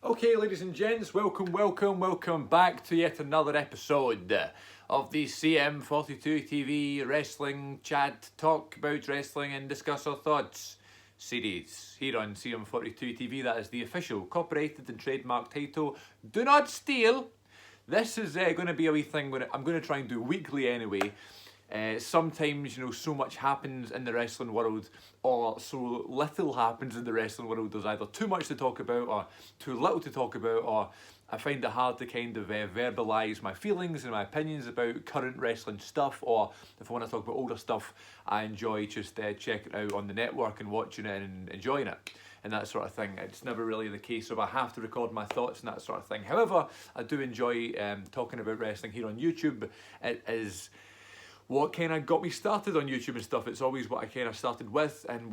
Okay, ladies and gents, welcome back to yet another episode of the CM42 TV Wrestling Chat, talk about wrestling and discuss our thoughts series here on CM42 TV. That is the official copyrighted and trademark title. Do not steal! This is going to be a wee thing where I'm going to try and do weekly anyway. Sometimes, so much happens in the wrestling world, or so little happens in the wrestling world. There's either too much to talk about, or too little to talk about, or I find it hard to kind of verbalise my feelings and my opinions about current wrestling stuff, or if I want to talk about older stuff, I enjoy just checking it out on the network and watching it and enjoying it. And that sort of thing. It's never really the case of I have to record my thoughts and that sort of thing. However, I do enjoy talking about wrestling here on YouTube. It is what kind of got me started on YouTube and stuff. It's always what I kind of started with, and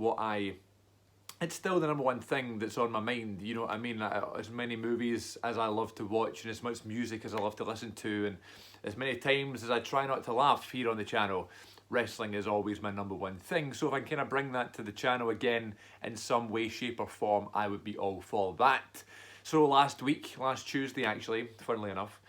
it's still the number one thing that's on my mind, you know what I mean? Like, as many movies as I love to watch, and as much music as I love to listen to, and as many times as I try not to laugh here on the channel, wrestling is always my number one thing. So if I can kind of bring that to the channel again in some way, shape or form, I would be all for that. So last Tuesday actually, funnily enough,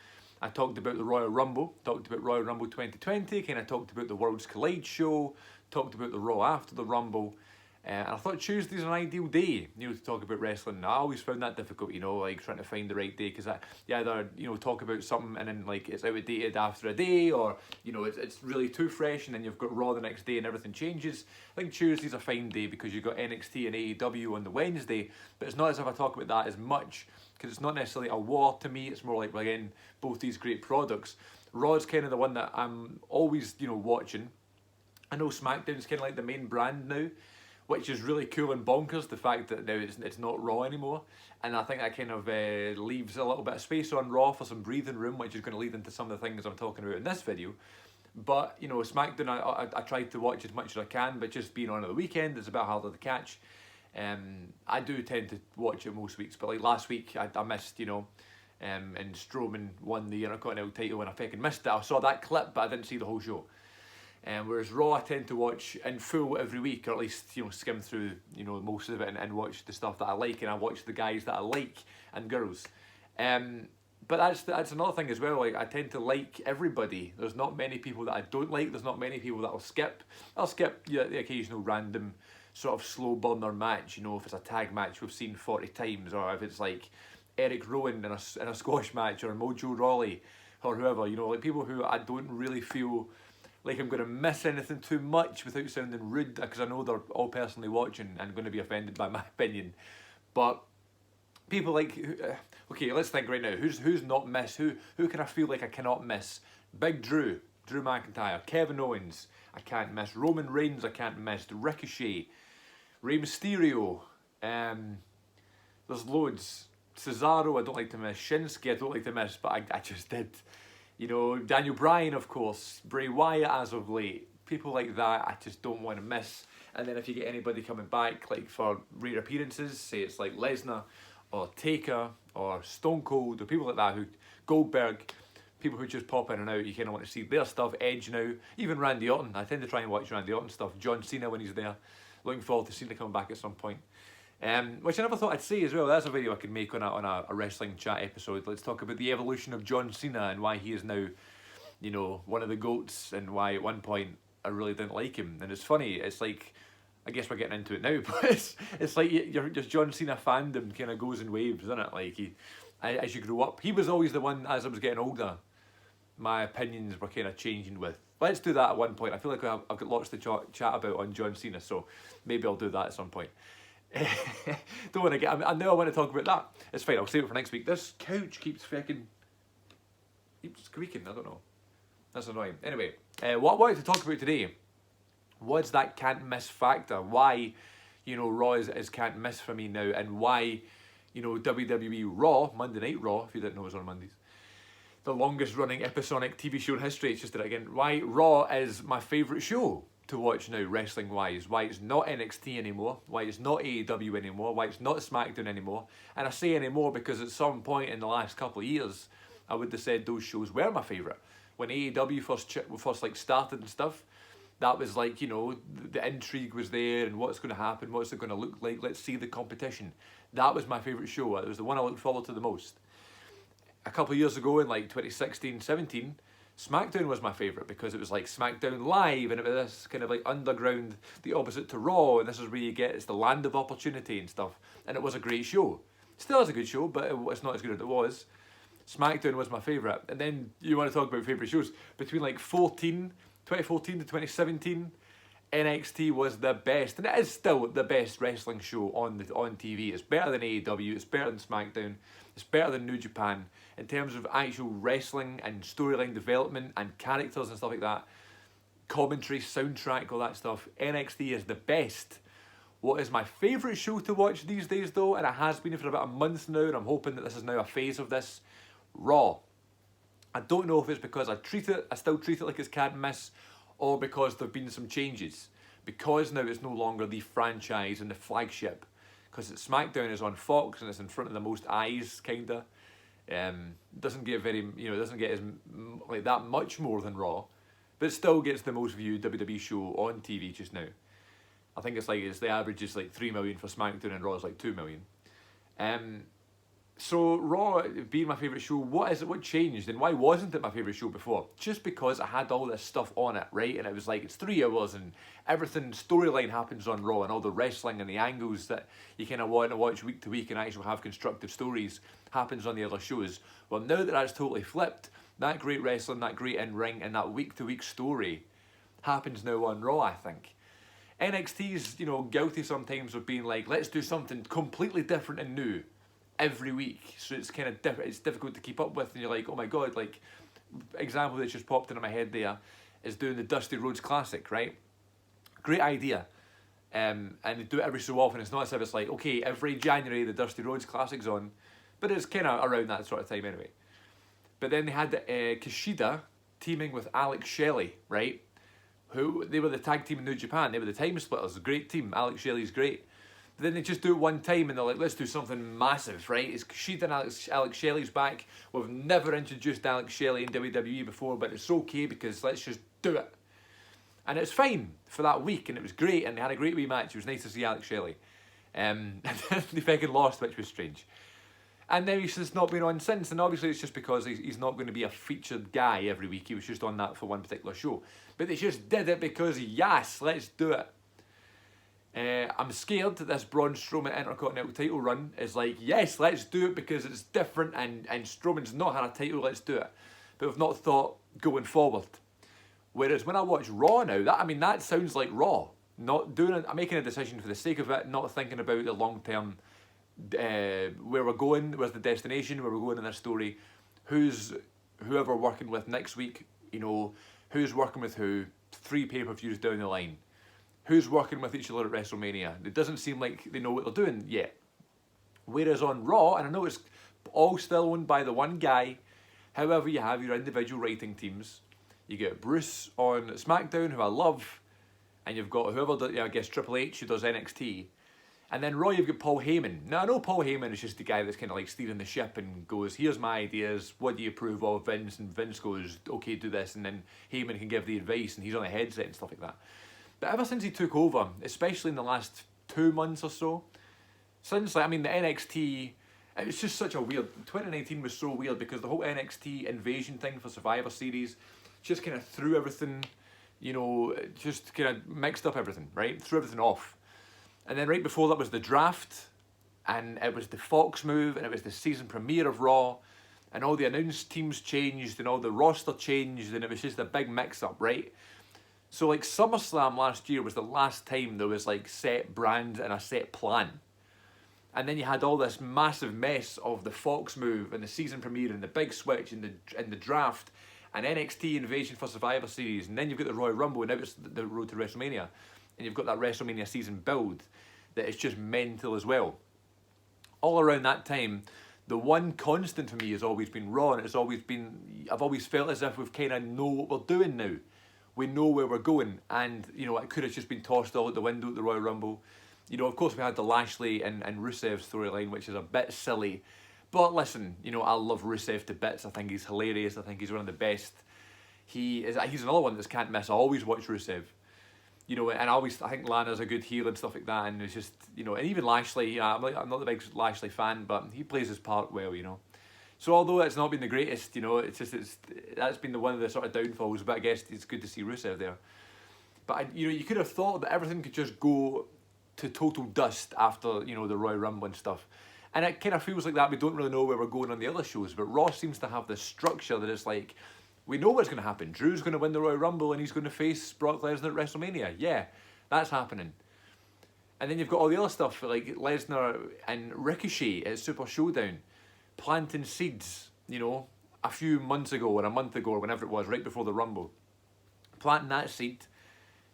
I talked about the Royal Rumble, talked about Royal Rumble 2020, kind of talked about the Worlds Collide show, talked about the Raw after the Rumble, and I thought Tuesday's an ideal day, to talk about wrestling. I always found that difficult, like trying to find the right day, because you either, talk about something and then like it's outdated after a day, or, it's really too fresh and then you've got Raw the next day and everything changes. I think Tuesday's a fine day because you've got NXT and AEW on the Wednesday, but it's not as if I talk about that as much, because it's not necessarily a war to me. It's more like, again, both these great products. Raw's kind of the one that I'm always, watching. I know SmackDown's kind of like the main brand now, which is really cool and bonkers, the fact that now it's not Raw anymore. And I think that kind of leaves a little bit of space on Raw for some breathing room, which is going to lead into some of the things I'm talking about in this video. But, SmackDown, I tried to watch as much as I can, but just being on at the weekend is a bit harder to catch. I do tend to watch it most weeks, but like last week I missed, and Strowman won the Intercontinental title and I fucking missed it. I saw that clip, but I didn't see the whole show. Whereas Raw I tend to watch in full every week, or at least skim through most of it and watch the stuff that I like, and I watch the guys that I like and girls. But that's another thing as well. Like, I tend to like everybody. There's not many people that I don't like. There's not many people that I'll skip. I'll skip the occasional random sort of slow burner match, if it's a tag match we've seen 40 times, or if it's like Eric Rowan in a squash match, or Mojo Rawley, or whoever, like people who I don't really feel like I'm going to miss anything too much without sounding rude, because I know they're all personally watching and going to be offended by my opinion. But people like, okay, let's think right now, who's not miss, who can I feel like I cannot miss? Big Drew McIntyre, Kevin Owens, I can't miss. Roman Reigns, I can't miss. Ricochet, Rey Mysterio, there's loads. Cesaro, I don't like to miss. Shinsuke, I don't like to miss, but I just did. Daniel Bryan, of course. Bray Wyatt as of late. People like that, I just don't want to miss. And then if you get anybody coming back, like for rare appearances, say it's like Lesnar, or Taker, or Stone Cold, or people like that, Goldberg, people who just pop in and out, you kind of want to see their stuff. Edge now, even Randy Orton. I tend to try and watch Randy Orton stuff. John Cena when he's there. Looking forward to Cena coming back at some point. Which I never thought I'd say as well. That's a video I could make on a wrestling chat episode. Let's talk about the evolution of John Cena and why he is now, one of the GOATs, and why at one point I really didn't like him. And it's funny, it's like, I guess we're getting into it now, but it's like your John Cena fandom kind of goes in waves, isn't it? Like, as you grow up, he was always the one, as I was getting older, my opinions were kind of changing with. Let's do that at one point. I feel like I've got lots to chat about on John Cena, so maybe I'll do that at some point. Don't want to get. I know I want to talk about that. It's fine. I'll save it for next week. This couch keeps squeaking. I don't know. That's annoying. Anyway, what I wanted to talk about today was that can't miss factor. Why, Raw is can't miss for me now, and why, WWE Raw, Monday Night Raw, if you didn't know it was on Mondays, the longest running episodic TV show in history. It's just that again, why Raw is my favourite show to watch now, wrestling wise. Why it's not NXT anymore, why it's not AEW anymore, why it's not SmackDown anymore. And I say anymore because at some point in the last couple of years I would have said those shows were my favourite. When AEW first like started and stuff, That was like, you know, the intrigue was there and what's going to happen, what's it going to look like, let's see the competition. That was my favourite show. It was the one I looked forward to the most. A couple of years ago in like 2016-17, SmackDown was my favourite because it was like SmackDown Live and it was this kind of like underground, the opposite to Raw, and this is where you get, it's the land of opportunity and stuff. And it was a great show. Still is a good show, but it's not as good as it was. SmackDown was my favourite. And then you want to talk about favourite shows. Between like 2014 to 2017, NXT was the best, and it is still the best wrestling show on TV. It's better than AEW, it's better than SmackDown, it's better than New Japan in terms of actual wrestling and storyline development and characters and stuff like that. Commentary, soundtrack, all that stuff. NXT is the best. What is my favourite show to watch these days though, and it has been for about a month now, and I'm hoping that this is now a phase of this, Raw. I don't know if it's because I still treat it like it's can't miss, or because there have been some changes. Because now it's no longer the franchise and the flagship. Because SmackDown is on Fox and it's in front of the most eyes, kinda. Doesn't get doesn't get as like that much more than Raw, but it still gets the most viewed WWE show on TV just now. I think it's the average is like 3 million for SmackDown and Raw is like 2 million. So Raw being my favourite show, what changed and why wasn't it my favourite show before? Just because it had all this stuff on it, right? And it was like, it's 3 hours and everything, storyline happens on Raw and all the wrestling and the angles that you kind of want to watch week to week and actually have constructive stories happens on the other shows. Well, now that that's totally flipped, that great wrestling, that great in-ring and that week to week story happens now on Raw, I think. NXT's, guilty sometimes of being like, let's do something completely different and new every week, so it's kind of it's difficult to keep up with, and you're like, oh my god, like, example that's just popped into my head there is doing the Dusty Rhodes Classic, right? Great idea, and they do it every so often. It's not as if it's like, okay, every January the Dusty Rhodes Classic's on, but it's kind of around that sort of time anyway. But then they had Kushida teaming with Alex Shelley, right? Who, they were the tag team in New Japan, they were the Time Splitters, a great team, Alex Shelley's great. But then they just do it one time and they're like, let's do something massive, right? It's Kushida and Alex Shelley's back. We've never introduced Alex Shelley in WWE before, but it's okay because let's just do it. And it's fine for that week, and it was great, and they had a great wee match. It was nice to see Alex Shelley. And then they fucking lost, which was strange. And now he's just not been on since, and obviously it's just because he's not going to be a featured guy every week. He was just on that for one particular show. But they just did it because, yes, let's do it. I'm scared that this Braun Strowman Intercontinental title run is like, yes, let's do it because it's different and Strowman's not had a title, let's do it. But we've not thought going forward. Whereas when I watch Raw now, that sounds like Raw. I'm making a decision for the sake of it, not thinking about the long term, where we're going, where's the destination, where we're going in this story, whoever working with next week, who's working with who, 3 pay-per-views down the line. Who's working with each other at WrestleMania? It doesn't seem like they know what they're doing yet. Whereas on Raw, and I know it's all still owned by the one guy, however you have your individual writing teams. You get Bruce on SmackDown, who I love, and you've got whoever, I guess Triple H, who does NXT. And then Raw, you've got Paul Heyman. Now, I know Paul Heyman is just the guy that's kind of like steering the ship and goes, here's my ideas, what do you approve of, Vince? And Vince goes, okay, do this. And then Heyman can give the advice, and he's on a headset and stuff like that. But ever since he took over, especially in the last 2 months or so, the NXT, it was just such a weird, 2019 was so weird because the whole NXT invasion thing for Survivor Series just kind of threw everything, just kind of mixed up everything, right? Threw everything off. And then right before that was the draft, and it was the Fox move, and it was the season premiere of Raw, and all the announced teams changed, and all the roster changed, and it was just a big mix-up, right? So like SummerSlam last year was the last time there was like set brand and a set plan. And then you had all this massive mess of the Fox move and the season premiere and the big switch and the draft and NXT invasion for Survivor Series, and then you've got the Royal Rumble, and now it's the road to WrestleMania. And you've got that WrestleMania season build that is just mental as well. All around that time, the one constant for me has always been Raw, and I've always felt as if we've kind of know what we're doing now. We know where we're going, and it could have just been tossed all out the window at the Royal Rumble. Of course we had the Lashley and Rusev storyline, which is a bit silly. But listen, I love Rusev to bits. I think he's hilarious. I think he's one of the best. He's another one that can't miss. I always watch Rusev. You know, and I think Lana's a good heel and stuff like that, and it's just, you know, and even Lashley, I'm not the big Lashley fan, but he plays his part well, you know. So although it's not been the greatest, you know, that's been one of the sort of downfalls, but I guess it's good to see Rusev there. But, you know, you could have thought that everything could just go to total dust after, you know, the Royal Rumble and stuff. And it kind of feels like that. We don't really know where we're going on the other shows, but Raw seems to have this structure that it's like, we know what's going to happen. Drew's going to win the Royal Rumble and he's going to face Brock Lesnar at WrestleMania. Yeah, that's happening. And then you've got all the other stuff, like Lesnar and Ricochet at Super Showdown, planting seeds, you know, a few months ago or a month ago or whenever it was, right before the Rumble. Planting that seed,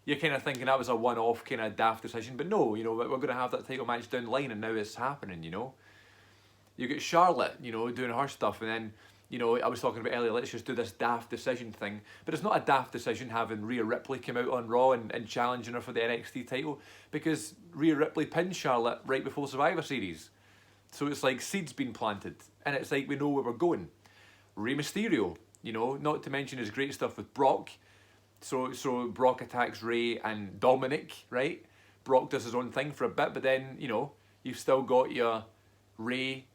you're kind of thinking that was a one-off kind of daft decision, but no, you know, we're going to have that title match down the line and now it's happening, you know. You get Charlotte, you know, doing her stuff, and then, you know, I was talking about earlier, let's just do this daft decision thing. But it's not a daft decision having Rhea Ripley come out on Raw and challenging her for the NXT title, because Rhea Ripley pinned Charlotte right before Survivor Series. So it's like seeds being planted, and it's like we know where we're going. Rey Mysterio, you know, not to mention his great stuff with Brock. So Brock attacks Rey and Dominic, right? Brock does his own thing for a bit, but then, you know, you've still got your Rey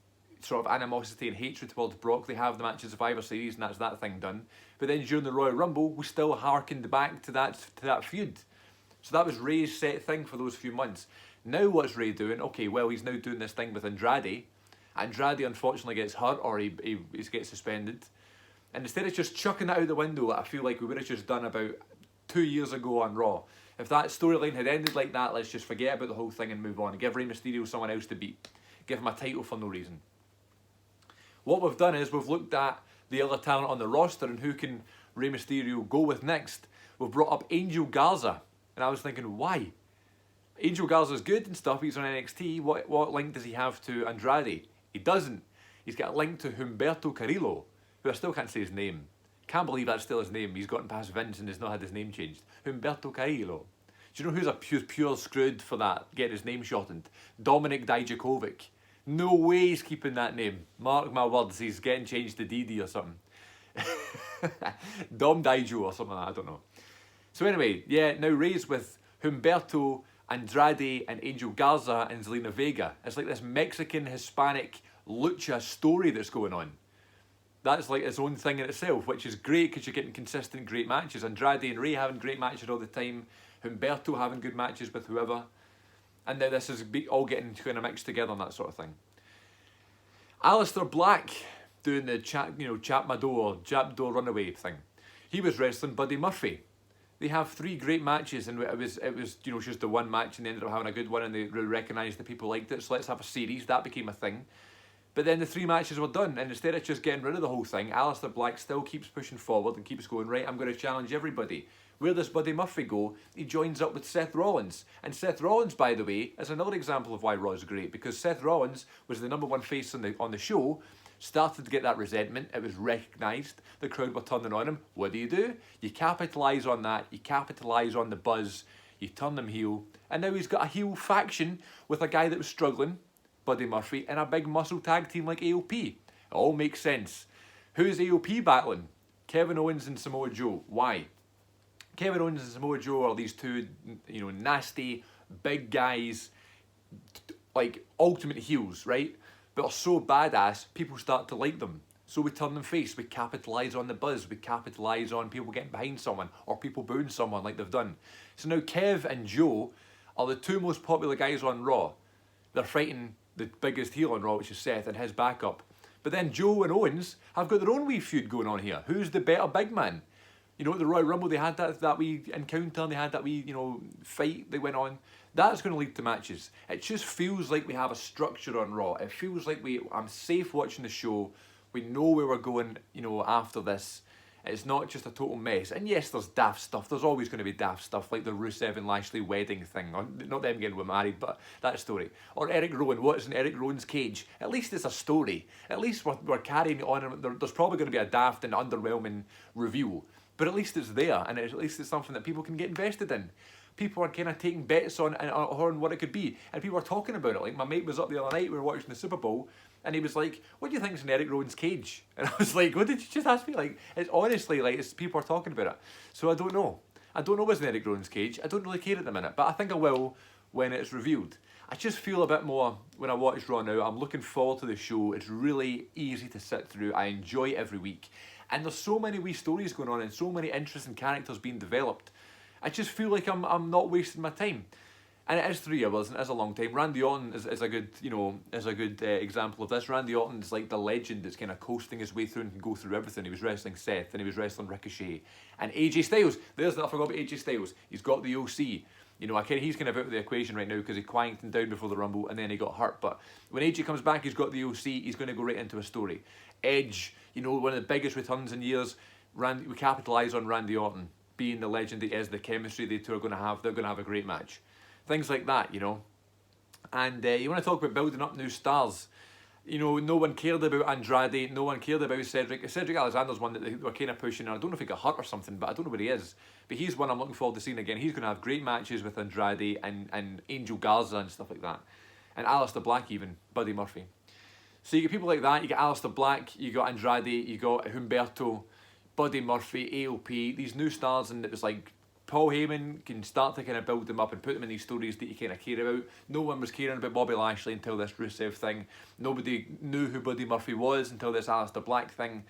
sort of animosity and hatred towards Brock. They have the match at Survivor Series, and that's that thing done. But then during the Royal Rumble, we still harkened back to that feud. So that was Rey's set thing for those few months. Now what's Rey doing? Okay, well, he's now doing this thing with Andrade. Andrade unfortunately gets hurt, or he gets suspended. And instead of just chucking it out the window, I feel like we would have just done about 2 years ago on Raw. If that storyline had ended like that, let's just forget about the whole thing and move on. Give Rey Mysterio someone else to beat. Give him a title for no reason. What we've done is we've looked at the other talent on the roster and who can Rey Mysterio go with next. We've brought up Angel Garza, and I was thinking, why? Angel Garza's good and stuff, he's on NXT, what link does he have to Andrade? He doesn't. He's got a link to Humberto Carrillo, who I still can't say his name. Can't believe that's still his name. He's gotten past Vince and has not had his name changed. Humberto Carrillo. Do you know who's pure screwed for that, getting his name shortened? Dominik Dijakovic. No way he's keeping that name. Mark my words, he's getting changed to DD or something. Dom Daijo or something like that, I don't know. So anyway, yeah, now Rey's with Humberto, Andrade and Angel Garza and Zelina Vega. It's like this Mexican, Hispanic lucha story that's going on. That's like its own thing in itself, which is great because you're getting consistent great matches. Andrade and Rey having great matches all the time. Humberto having good matches with whoever. And now this is all getting kind of mixed together and that sort of thing. Aleister Black doing the Jap Door Runaway thing. He was wrestling Buddy Murphy. They have 3 great matches, and it was you know, just the one match, and they ended up having a good one, and they recognised the people liked it. So let's have a series. That became a thing. But then the 3 matches were done, and instead of just getting rid of the whole thing, Aleister Black still keeps pushing forward and keeps going, right, I'm going to challenge everybody. Where does Buddy Murphy go? He joins up with Seth Rollins. And Seth Rollins, by the way, is another example of why Raw's great, because Seth Rollins was the #1 face on the show, started to get that resentment, it was recognised, the crowd were turning on him. What do? You capitalise on that, you capitalise on the buzz, you turn them heel, and now he's got a heel faction with a guy that was struggling, Buddy Murphy, and a big muscle tag team like AOP. It all makes sense. Who's AOP battling? Kevin Owens and Samoa Joe. Why? Kevin Owens and Samoa Joe are these two, you know, nasty, big guys, like ultimate heels, right? But are so badass, people start to like them. So we turn them face, we capitalise on the buzz, we capitalise on people getting behind someone, or people booing someone like they've done. So now Kev and Joe are the 2 most popular guys on Raw. They're fighting the biggest heel on Raw, which is Seth, and his backup. But then Joe and Owens have got their own wee feud going on here. Who's the better big man? You know, at the Royal Rumble, they had that wee encounter, and they had that wee, you know, fight they went on. That's going to lead to matches. It just feels like we have a structure on Raw. It feels like I'm safe watching the show. We know where we're going, you know, after this. It's not just a total mess. And yes, there's daft stuff. There's always going to be daft stuff, like the Rusev and Lashley wedding thing. Or not them getting married, but that story. Or Eric Rowan. What's in Eric Rowan's cage? At least it's a story. At least we're carrying it on. And there's probably going to be a daft and underwhelming review. But at least it's there, and at least it's something that people can get invested in. People are kind of taking bets on what it could be, and people are talking about it. Like my mate was up the other night, we were watching the Super Bowl, and he was like, "What do you think's in Eric Rowan's cage?" And I was like, "What did you just ask me?" Like, it's honestly like people are talking about it. So I don't know. I don't know what's in Eric Rowan's cage. I don't really care at the minute, but I think I will when it's revealed. I just feel a bit more when I watch Raw now. I'm looking forward to the show. It's really easy to sit through. I enjoy it every week. And there's so many wee stories going on and so many interesting characters being developed. I just feel like I'm not wasting my time. And it is 3 hours and it is a long time. Randy Orton is a good, example of this. Randy Orton is like the legend that's kind of coasting his way through and can go through everything. He was wrestling Seth and he was wrestling Ricochet. And AJ Styles, I forgot about AJ Styles. He's got the OC. He's kind of out of the equation right now because he quanked him down before the Rumble and then he got hurt. But when AJ comes back, he's got the OC. He's going to go right into a story. Edge, one of the biggest returns in years. We capitalise on Randy Orton being the legend he is, the chemistry they two are going to have. They're going to have a great match. Things like that, And you want to talk about building up new stars. No one cared about Andrade. No one cared about Cedric. Cedric Alexander's one that they were kind of pushing. And I don't know if he got hurt or something, but I don't know where he is. But he's one I'm looking forward to seeing again. He's going to have great matches with Andrade and Angel Garza and stuff like that. And Aleister Black even, Buddy Murphy. So you get people like that. You get Aleister Black, you got Andrade, you got Humberto, Buddy Murphy, AOP. These new stars, and it was like Paul Heyman can start to kind of build them up and put them in these stories that you kind of care about. No one was caring about Bobby Lashley until this Rusev thing. Nobody knew who Buddy Murphy was until this Aleister Black thing.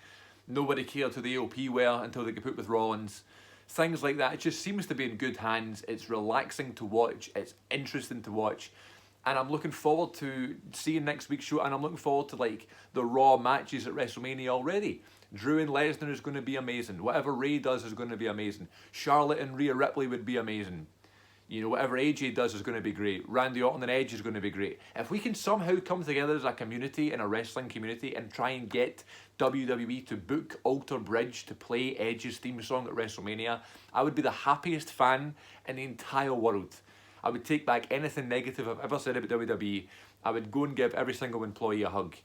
Nobody cared who the AOP were until they got put with Rollins. Things like that. It just seems to be in good hands. It's relaxing to watch. It's interesting to watch. And I'm looking forward to seeing next week's show. And I'm looking forward to like the Raw matches at WrestleMania already. Drew and Lesnar is going to be amazing. Whatever Ray does is going to be amazing. Charlotte and Rhea Ripley would be amazing. Whatever AJ does is going to be great. Randy Orton and Edge is going to be great. If we can somehow come together as a community, in a wrestling community, and try and get WWE to book Alter Bridge to play Edge's theme song at WrestleMania, I would be the happiest fan in the entire world. I would take back anything negative I've ever said about WWE. I would go and give every single employee a hug.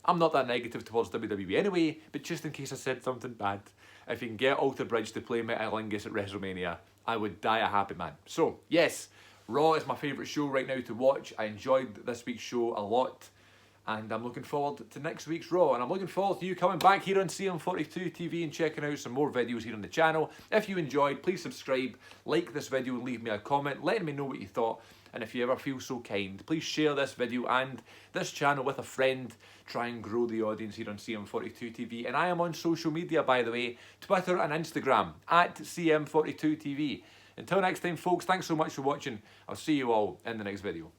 I'm not that negative towards WWE anyway, but just in case I said something bad, if you can get Alter Bridge to play Metalingus at WrestleMania, I would die a happy man. So, yes, Raw is my favourite show right now to watch. I enjoyed this week's show a lot, and I'm looking forward to next week's Raw. And I'm looking forward to you coming back here on CM42 TV and checking out some more videos here on the channel. If you enjoyed, please subscribe, like this video and leave me a comment, letting me know what you thought. And if you ever feel so kind, please share this video and this channel with a friend. Try and grow the audience here on CM42 TV. And I am on social media, by the way, Twitter and Instagram, at CM42 TV. Until next time, folks, thanks so much for watching. I'll see you all in the next video.